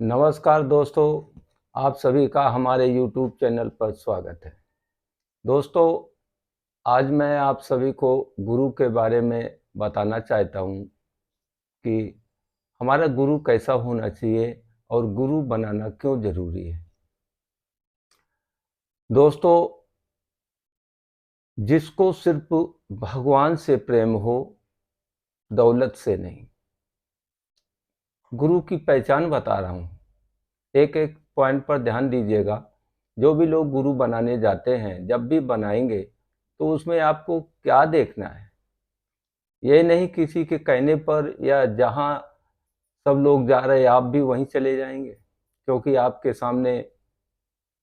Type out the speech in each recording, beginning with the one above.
नमस्कार दोस्तों, आप सभी का हमारे YouTube चैनल पर स्वागत है। दोस्तों, आज मैं आप सभी को गुरु के बारे में बताना चाहता हूँ कि हमारा गुरु कैसा होना चाहिए और गुरु बनाना क्यों ज़रूरी है। दोस्तों, जिसको सिर्फ भगवान से प्रेम हो, दौलत से नहीं। गुरु की पहचान बता रहा हूँ। एक-एक पॉइंट पर ध्यान दीजिएगा। जो भी लोग गुरु बनाने जाते हैं, जब भी बनाएंगे तो उसमें आपको क्या देखना है। ये नहीं किसी के कहने पर या जहाँ सब लोग जा रहे हैं आप भी वहीं चले जाएंगे, क्योंकि आपके सामने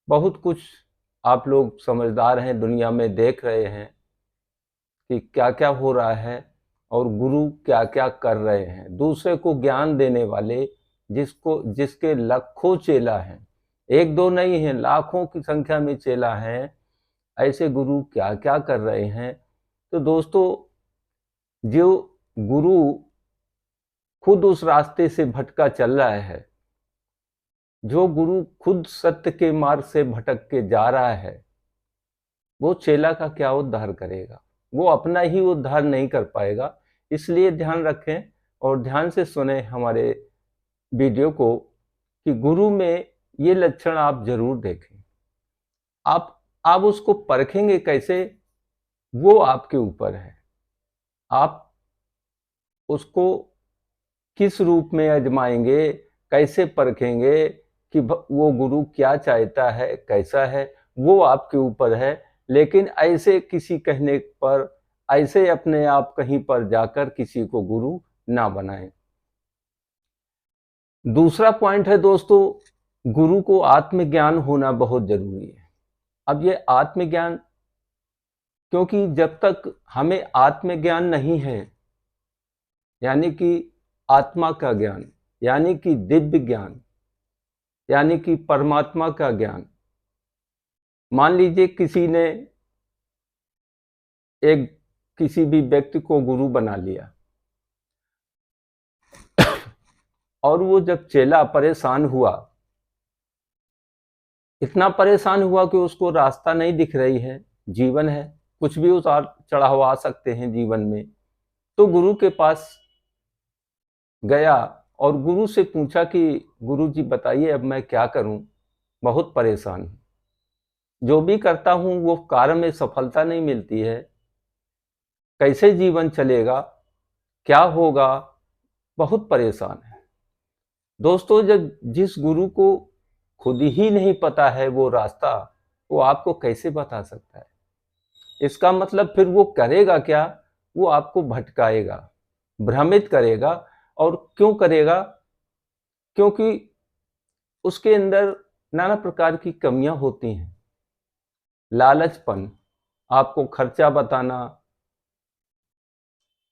बहुत कुछ आप लोग समझदार हैं, दुनिया में देख रहे हैं कि क्या क्या हो रहा है और गुरु क्या क्या कर रहे हैं। दूसरे को ज्ञान देने वाले, जिसके लाखों चेला हैं, एक दो नहीं है, लाखों की संख्या में चेला हैं, ऐसे गुरु क्या क्या कर रहे हैं। तो दोस्तों, जो गुरु खुद उस रास्ते से भटका चल रहा है, जो गुरु खुद सत्य के मार्ग से भटक के जा रहा है, वो चेला का क्या उद्धार करेगा। वो अपना ही उद्धार नहीं कर पाएगा। इसलिए ध्यान रखें और ध्यान से सुने हमारे वीडियो को कि गुरु में ये लक्षण आप जरूर देखें। आप उसको परखेंगे कैसे, वो आपके ऊपर है। आप उसको किस रूप में आजमाएंगे, कैसे परखेंगे कि वो गुरु क्या चाहता है, कैसा है, वो आपके ऊपर है। लेकिन ऐसे किसी कहने पर, ऐसे अपने आप कहीं पर जाकर किसी को गुरु ना बनाएं। दूसरा पॉइंट है दोस्तों, गुरु को आत्मज्ञान होना बहुत जरूरी है। अब ये आत्मज्ञान, क्योंकि जब तक हमें आत्मज्ञान नहीं है, यानी कि आत्मा का ज्ञान, यानी कि दिव्य ज्ञान, यानी कि परमात्मा का ज्ञान। मान लीजिए किसी ने किसी भी व्यक्ति को गुरु बना लिया और वो जब चेला परेशान हुआ, इतना परेशान हुआ कि उसको रास्ता नहीं दिख रही है, जीवन है, कुछ भी उतार चढ़ाव आ सकते हैं जीवन में, तो गुरु के पास गया और गुरु से पूछा कि गुरु जी बताइए, अब मैं क्या करूं, बहुत परेशान हूं, जो भी करता हूं वो कार्य में सफलता नहीं मिलती है, कैसे जीवन चलेगा, क्या होगा, बहुत परेशान है। दोस्तों, जब जिस गुरु को खुद ही नहीं पता है वो रास्ता, वो आपको कैसे बता सकता है। इसका मतलब फिर वो करेगा क्या, वो आपको भटकाएगा, भ्रमित करेगा। और क्यों करेगा, क्योंकि उसके अंदर नाना प्रकार की कमियां होती हैं। लालचपन, आपको खर्चा बताना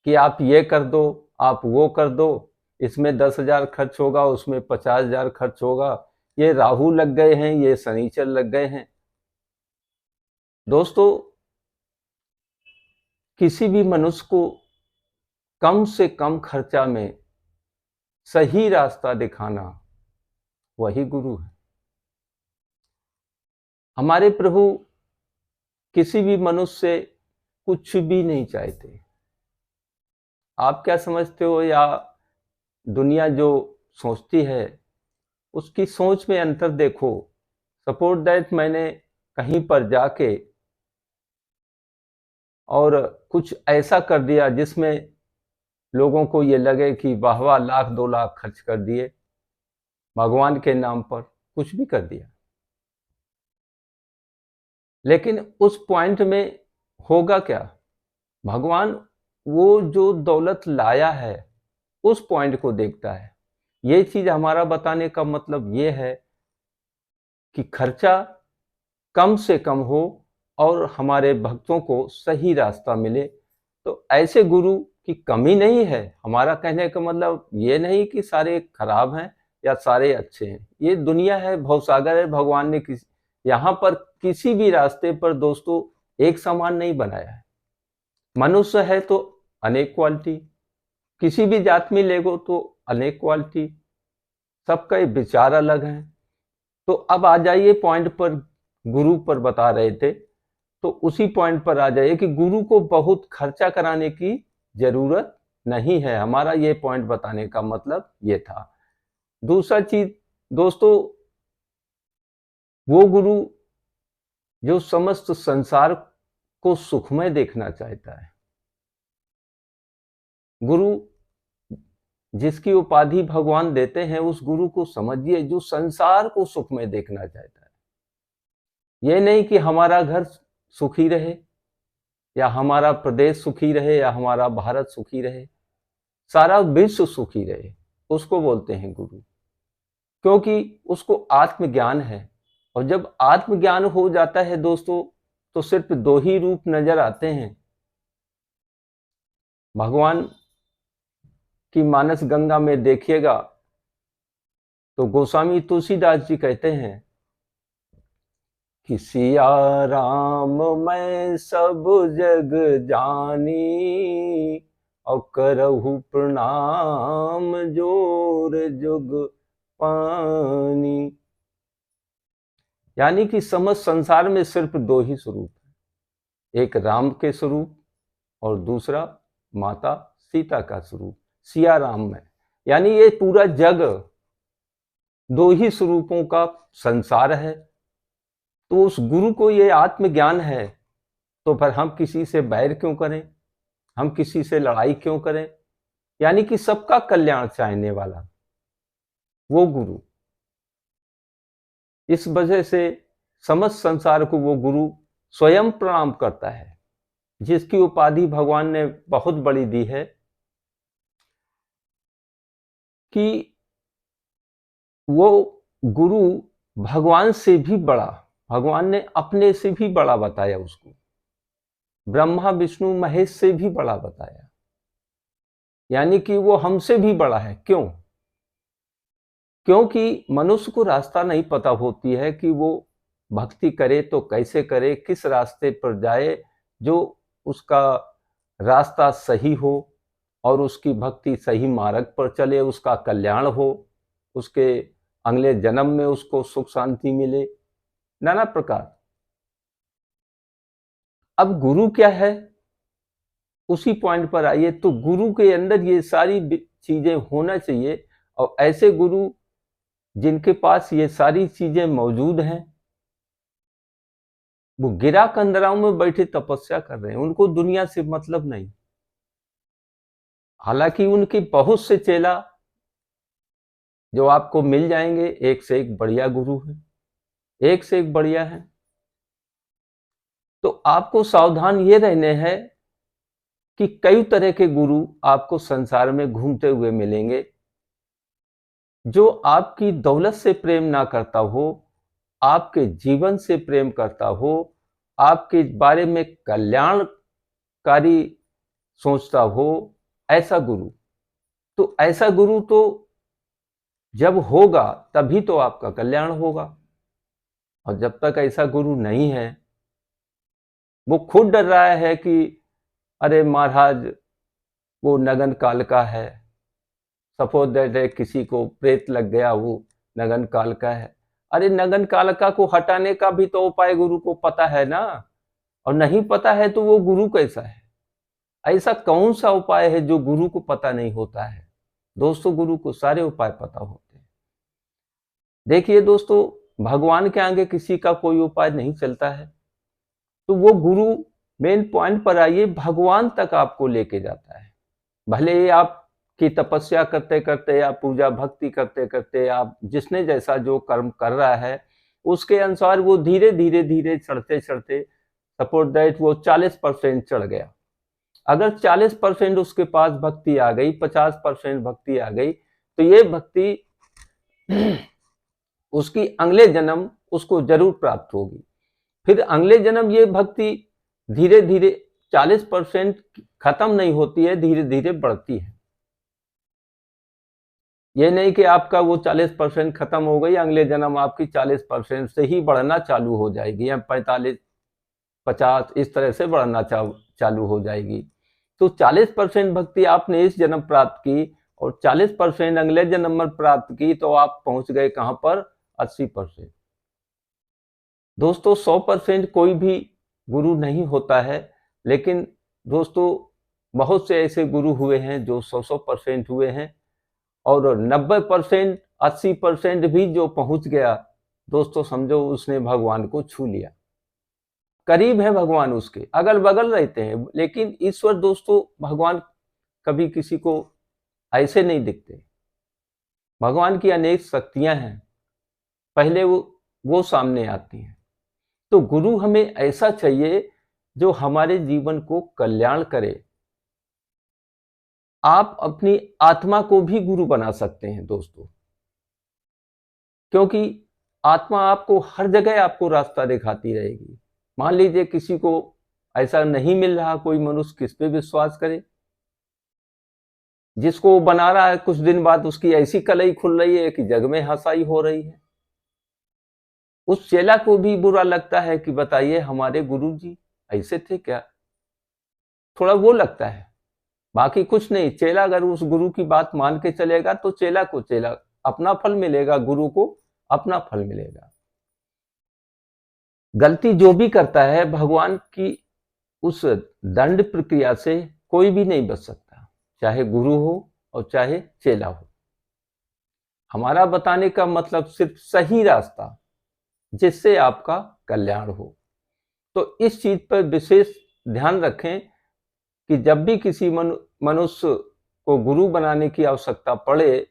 कि आप ये कर दो, आप वो कर दो, इसमें 10,000 खर्च होगा, उसमें 50,000 खर्च होगा, ये राहु लग गए हैं, ये शनिचर लग गए हैं। दोस्तों, किसी भी मनुष्य को कम से कम खर्चा में सही रास्ता दिखाना, वही गुरु है। हमारे प्रभु किसी भी मनुष्य से कुछ भी नहीं चाहते। आप क्या समझते हो, या दुनिया जो सोचती है, उसकी सोच में अंतर देखो। सपोज दैट मैंने कहीं पर जाके और कुछ ऐसा कर दिया जिसमें लोगों को ये लगे कि वाह वाह, लाख 2 लाख खर्च कर दिए, भगवान के नाम पर कुछ भी कर दिया, लेकिन उस पॉइंट में होगा क्या। भगवान वो जो दौलत लाया है उस पॉइंट को देखता है। ये चीज हमारा बताने का मतलब ये है कि खर्चा कम से कम हो और हमारे भक्तों को सही रास्ता मिले। तो ऐसे गुरु की कमी नहीं है। हमारा कहने का मतलब ये नहीं कि सारे खराब हैं या सारे अच्छे हैं। ये दुनिया है, भवसागर है, भगवान ने यहाँ पर किसी भी रास्ते पर दोस्तों एक समान नहीं बनाया है। मनुष्य है तो अनेक क्वालिटी, किसी भी जात में लेगो तो अनेक क्वालिटी, सबका विचार अलग है। तो अब आ जाइए पॉइंट पर, गुरु पर बता रहे थे, तो उसी पॉइंट पर आ जाइए कि गुरु को बहुत खर्चा कराने की जरूरत नहीं है। हमारा ये पॉइंट बताने का मतलब ये था। दूसरा चीज दोस्तों, वो गुरु जो समस्त संसार को सुखमय देखना चाहता है, गुरु जिसकी उपाधि भगवान देते हैं, उस गुरु को समझिए जो संसार को सुखमय देखना चाहता है। ये नहीं कि हमारा घर सुखी रहे या हमारा प्रदेश सुखी रहे या हमारा भारत सुखी रहे, सारा विश्व सुखी रहे, उसको बोलते हैं गुरु। क्योंकि उसको आत्मज्ञान है। और जब आत्मज्ञान हो जाता है दोस्तों, तो सिर्फ दो ही रूप नजर आते हैं। भगवान की मानस गंगा में देखिएगा तो गोस्वामी तुलसीदास जी कहते हैं कि सिया राम मैं सब जग जानी, और करहु प्रणाम जोर जुग पानी। यानी कि समस्त संसार में सिर्फ दो ही स्वरूप है, एक राम के स्वरूप और दूसरा माता सीता का स्वरूप, सिया राम में। यानी ये पूरा जग दो ही स्वरूपों का संसार है। तो उस गुरु को ये आत्मज्ञान है, तो फिर हम किसी से बैर क्यों करें, हम किसी से लड़ाई क्यों करें। यानी कि सबका कल्याण चाहने वाला वो गुरु, इस वजह से समस्त संसार को वो गुरु स्वयं प्रणाम करता है, जिसकी उपाधि भगवान ने बहुत बड़ी दी है कि वो गुरु भगवान से भी बड़ा, भगवान ने अपने से भी बड़ा बताया उसको, ब्रह्मा विष्णु महेश से भी बड़ा बताया। यानी कि वो हमसे भी बड़ा है। क्यों? क्योंकि मनुष्य को रास्ता नहीं पता होती है कि वो भक्ति करे तो कैसे करे, किस रास्ते पर जाए जो उसका रास्ता सही हो और उसकी भक्ति सही मार्ग पर चले, उसका कल्याण हो, उसके अगले जन्म में उसको सुख शांति मिले, नाना प्रकार। अब गुरु क्या है, उसी पॉइंट पर आइए। तो गुरु के अंदर ये सारी चीजें होना चाहिए, और ऐसे गुरु जिनके पास ये सारी चीजें मौजूद हैं, वो गिरा कंदराओं में बैठे तपस्या कर रहे हैं, उनको दुनिया से मतलब नहीं। हालांकि उनके बहुत से चेला जो आपको मिल जाएंगे, एक से एक बढ़िया गुरु है, एक से एक बढ़िया है। तो आपको सावधान ये रहने हैं कि कई तरह के गुरु आपको संसार में घूमते हुए मिलेंगे। जो आपकी दौलत से प्रेम ना करता हो, आपके जीवन से प्रेम करता हो, आपके बारे में कल्याणकारी सोचता हो, ऐसा गुरु। तो ऐसा गुरु तो जब होगा तभी तो आपका कल्याण होगा। और जब तक ऐसा गुरु नहीं है, वो खुद डर रहा है कि अरे महाराज वो नगन काल का है, सपोज दैट है किसी को प्रेत लग गया, वो नगन काल का है। अरे नगन कालिका को हटाने का भी तो उपाय गुरु को पता है ना, और नहीं पता है तो वो गुरु कैसा है। ऐसा कौन सा उपाय है जो गुरु को पता नहीं होता है? दोस्तों, गुरु को सारे उपाय पता होते हैं। देखिए दोस्तों, भगवान के आगे किसी का कोई उपाय नहीं चलता है। तो वो गुरु, मेन पॉइंट पर आइए, भगवान तक आपको लेके जाता है। भले ही आपकी तपस्या करते करते या पूजा भक्ति करते करते आप जिसने जैसा जो कर्म कर रहा है उसके अनुसार वो धीरे धीरे धीरे चढ़ते चढ़ते, सपोज दैट वो 40% चढ़ गया। अगर 40% उसके पास भक्ति आ गई, 50% भक्ति आ गई, तो ये भक्ति उसकी अगले जन्म उसको जरूर प्राप्त होगी। फिर अगले जन्म ये भक्ति धीरे धीरे 40% खत्म नहीं होती है, धीरे धीरे बढ़ती है। ये नहीं कि आपका वो 40% खत्म हो गई, अगले जन्म आपकी 40% से ही बढ़ना चालू हो जाएगी, या 45, 50 इस तरह से बढ़ना चालू हो जाएगी। तो 40% भक्ति आपने इस जन्म प्राप्त की, और 40% अंग्रेज नंबर प्राप्त की तो आप पहुंच गए कहां पर? 80%। दोस्तों 100% कोई भी गुरु नहीं होता है, लेकिन दोस्तों बहुत से ऐसे गुरु हुए हैं जो 100% हुए हैं, और 90%, 80% भी जो पहुंच गया दोस्तों समझो उसने भगवान को छू लिया, करीब है भगवान, उसके अगल बगल रहते हैं। लेकिन ईश्वर दोस्तों, भगवान कभी किसी को ऐसे नहीं दिखते। भगवान की अनेक शक्तियां हैं, पहले वो सामने आती हैं। तो गुरु हमें ऐसा चाहिए जो हमारे जीवन को कल्याण करे। आप अपनी आत्मा को भी गुरु बना सकते हैं दोस्तों, क्योंकि आत्मा आपको हर जगह आपको रास्ता दिखाती रहेगी। मान लीजिए किसी को ऐसा नहीं मिल रहा, कोई मनुष्य किस पे विश्वास करे? जिसको वो बना रहा है कुछ दिन बाद उसकी ऐसी कलई खुल रही है कि जग में हंसाई हो रही है। उस चेला को भी बुरा लगता है कि बताइए हमारे गुरुजी ऐसे थे क्या, थोड़ा वो लगता है, बाकी कुछ नहीं। चेला अगर उस गुरु की बात मान के चलेगा तो चेला को चेला अपना फल मिलेगा, गुरु को अपना फल मिलेगा। गलती जो भी करता है भगवान की उस दंड प्रक्रिया से कोई भी नहीं बच सकता, चाहे गुरु हो और चाहे चेला हो। हमारा बताने का मतलब सिर्फ सही रास्ता जिससे आपका कल्याण हो। तो इस चीज पर विशेष ध्यान रखें कि जब भी किसी मनुष्य को गुरु बनाने की आवश्यकता पड़े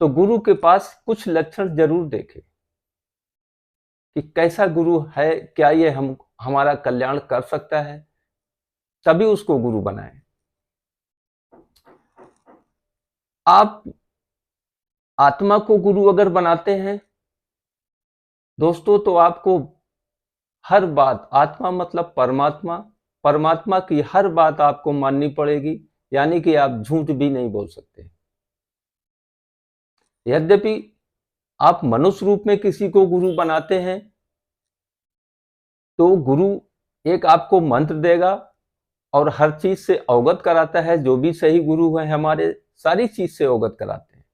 तो गुरु के पास कुछ लक्षण जरूर देखें कि कैसा गुरु है, क्या ये हमारा कल्याण कर सकता है, तभी उसको गुरु बनाएं। आप आत्मा को गुरु अगर बनाते हैं दोस्तों तो आपको हर बात, आत्मा मतलब परमात्मा, परमात्मा की हर बात आपको माननी पड़ेगी, यानी कि आप झूठ भी नहीं बोल सकते। यद्यपि आप मनुष्य रूप में किसी को गुरु बनाते हैं तो गुरु एक आपको मंत्र देगा और हर चीज से अवगत कराता है। जो भी सही गुरु है हमारे सारी चीज से अवगत कराते हैं।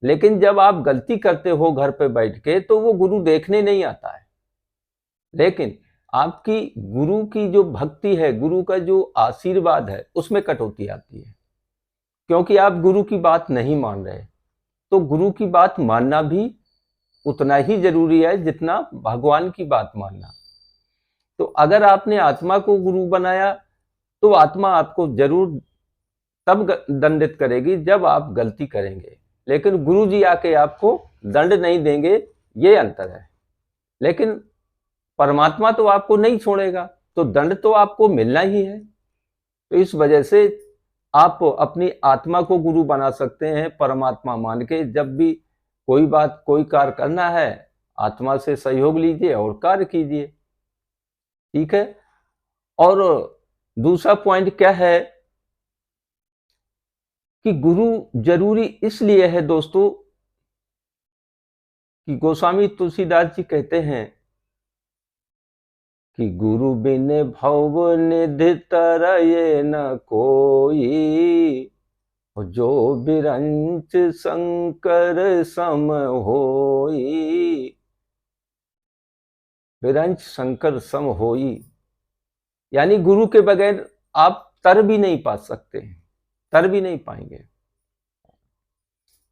लेकिन जब आप गलती करते हो घर पे बैठ के तो वो गुरु देखने नहीं आता है, लेकिन आपकी गुरु की जो भक्ति है, गुरु का जो आशीर्वाद है, उसमें कटौती आती है, क्योंकि आप गुरु की बात नहीं मान रहे। तो गुरु की बात मानना भी उतना ही जरूरी है जितना भगवान की बात मानना। तो अगर आपने आत्मा को गुरु बनाया तो आत्मा आपको जरूर तब दंडित करेगी जब आप गलती करेंगे, लेकिन गुरु जी आके आपको दंड नहीं देंगे, ये अंतर है। लेकिन परमात्मा तो आपको नहीं छोड़ेगा, तो दंड तो आपको मिलना ही है। तो इस वजह से आप अपनी आत्मा को गुरु बना सकते हैं परमात्मा मान के। जब भी कोई बात, कोई कार्य करना है, आत्मा से सहयोग लीजिए और कार्य कीजिए, ठीक है। और दूसरा पॉइंट क्या है कि गुरु जरूरी इसलिए है दोस्तों कि गोस्वामी तुलसीदास जी कहते हैं कि गुरु बिन भव निधि तरय न कोई, जो बिरंच शंकर सम होई। बिरंच शंकर सम होई यानी गुरु के बगैर आप तर भी नहीं पा सकते हैं, तर भी नहीं पाएंगे।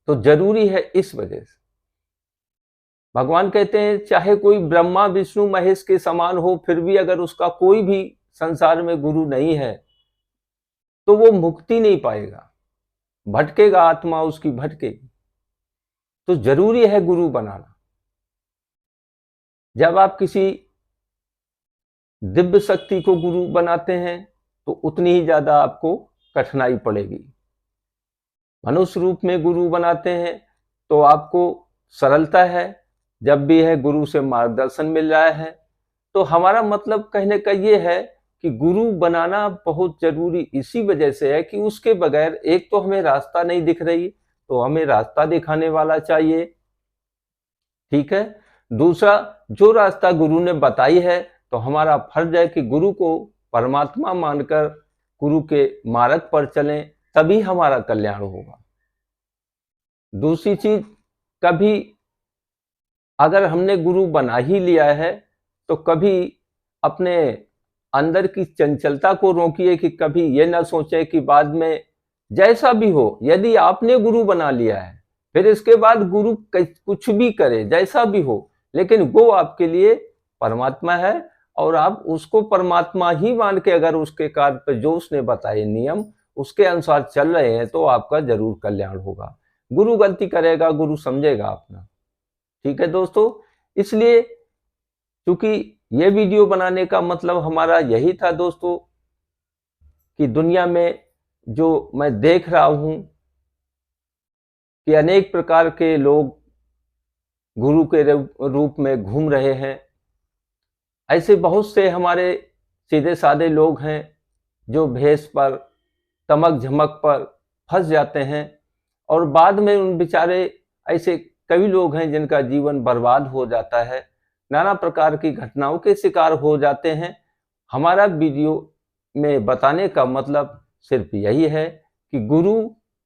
तो जरूरी है इस वजह से। भगवान कहते हैं चाहे कोई ब्रह्मा विष्णु महेश के समान हो, फिर भी अगर उसका कोई भी संसार में गुरु नहीं है तो वो मुक्ति नहीं पाएगा, भटकेगा, आत्मा उसकी भटकेगी। तो जरूरी है गुरु बनाना। जब आप किसी दिव्य शक्ति को गुरु बनाते हैं तो उतनी ही ज्यादा आपको कठिनाई पड़ेगी। मनुष्य रूप में गुरु बनाते हैं तो आपको सरलता है, जब भी है गुरु से मार्गदर्शन मिल रहा है। तो हमारा मतलब कहने का ये है कि गुरु बनाना बहुत जरूरी इसी वजह से है कि उसके बगैर एक तो हमें रास्ता नहीं दिख रही, तो हमें रास्ता दिखाने वाला चाहिए, ठीक है। दूसरा, जो रास्ता गुरु ने बताई है तो हमारा फर्ज है कि गुरु को परमात्मा मानकर गुरु के मार्ग पर चलें, तभी हमारा कल्याण होगा। दूसरी चीज, कभी अगर हमने गुरु बना ही लिया है तो कभी अपने अंदर की चंचलता को रोकिए कि कभी ये ना सोचे कि बाद में जैसा भी हो, यदि आपने गुरु बना लिया है फिर इसके बाद गुरु कुछ भी करे, जैसा भी हो, लेकिन वो आपके लिए परमात्मा है और आप उसको परमात्मा ही मान के अगर उसके कार्य पे जो उसने बताए नियम उसके अनुसार चल रहे हैं तो आपका जरूर कल्याण होगा। गुरु गलती करेगा, गुरु समझेगा अपना। ठीक है दोस्तों, इसलिए क्योंकि ये वीडियो बनाने का मतलब हमारा यही था दोस्तों कि दुनिया में जो मैं देख रहा हूं कि अनेक प्रकार के लोग गुरु के रूप में घूम रहे हैं। ऐसे बहुत से हमारे सीधे साधे लोग हैं जो भेष पर, तमक झमक पर फंस जाते हैं और बाद में उन बेचारे ऐसे कई लोग हैं जिनका जीवन बर्बाद हो जाता है, नाना प्रकार की घटनाओं के शिकार हो जाते हैं। हमारा वीडियो में बताने का मतलब सिर्फ यही है कि गुरु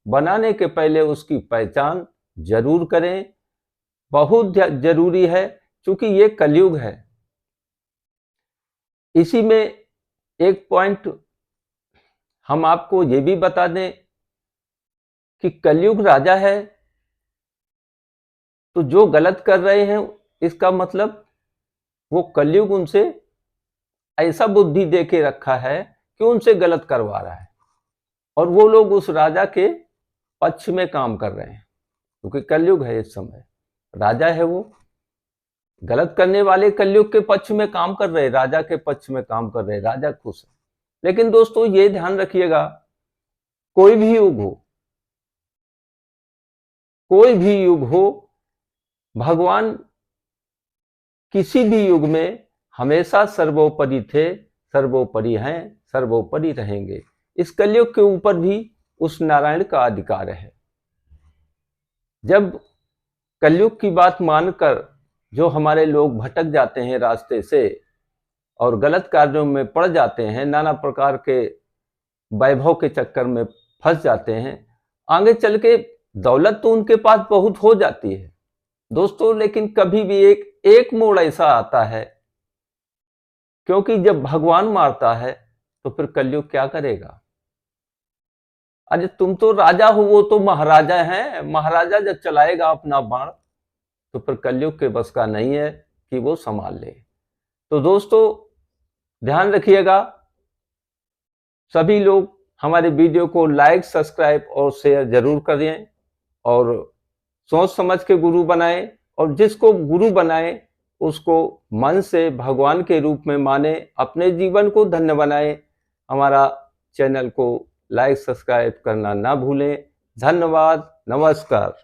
बनाने के पहले उसकी पहचान जरूर करें, बहुत जरूरी है, क्योंकि ये कलयुग है। इसी में एक पॉइंट हम आपको ये भी बता दें कि कलयुग राजा है, तो जो गलत कर रहे हैं इसका मतलब वो कलयुग उनसे ऐसा बुद्धि दे के रखा है कि उनसे गलत करवा रहा है और वो लोग उस राजा के पक्ष में काम कर रहे हैं, क्योंकि कलयुग है। इस समय राजा है, वो गलत करने वाले कलयुग के पक्ष में काम कर रहे, राजा के पक्ष में काम कर रहे, राजा खुश है। लेकिन दोस्तों ये ध्यान रखिएगा, कोई भी युग हो, कोई भी युग हो, भगवान किसी भी युग में हमेशा सर्वोपरि थे, सर्वोपरि हैं, सर्वोपरि रहेंगे। इस कलयुग के ऊपर भी उस नारायण का अधिकार है। जब कलयुग की बात मानकर जो हमारे लोग भटक जाते हैं रास्ते से और गलत कार्यों में पड़ जाते हैं, नाना प्रकार के वैभव के चक्कर में फंस जाते हैं, आगे चल के दौलत तो उनके पास बहुत हो जाती है दोस्तों, लेकिन कभी भी एक मोड़ ऐसा आता है, क्योंकि जब भगवान मारता है तो फिर कलयुग क्या करेगा। अरे तुम तो राजा हो, वो तो महाराजा हैं, महाराजा जब चलाएगा अपना बाण तो फिर कलयुग के बस का नहीं है कि वो संभाल ले। तो दोस्तों ध्यान रखिएगा, सभी लोग हमारे वीडियो को लाइक, सब्सक्राइब और शेयर जरूर करें और सोच समझ के गुरु बनाएं, और जिसको गुरु बनाएं उसको मन से भगवान के रूप में माने, अपने जीवन को धन्य बनाएं। हमारा चैनल को लाइक, सब्सक्राइब करना ना भूलें। धन्यवाद, नमस्कार।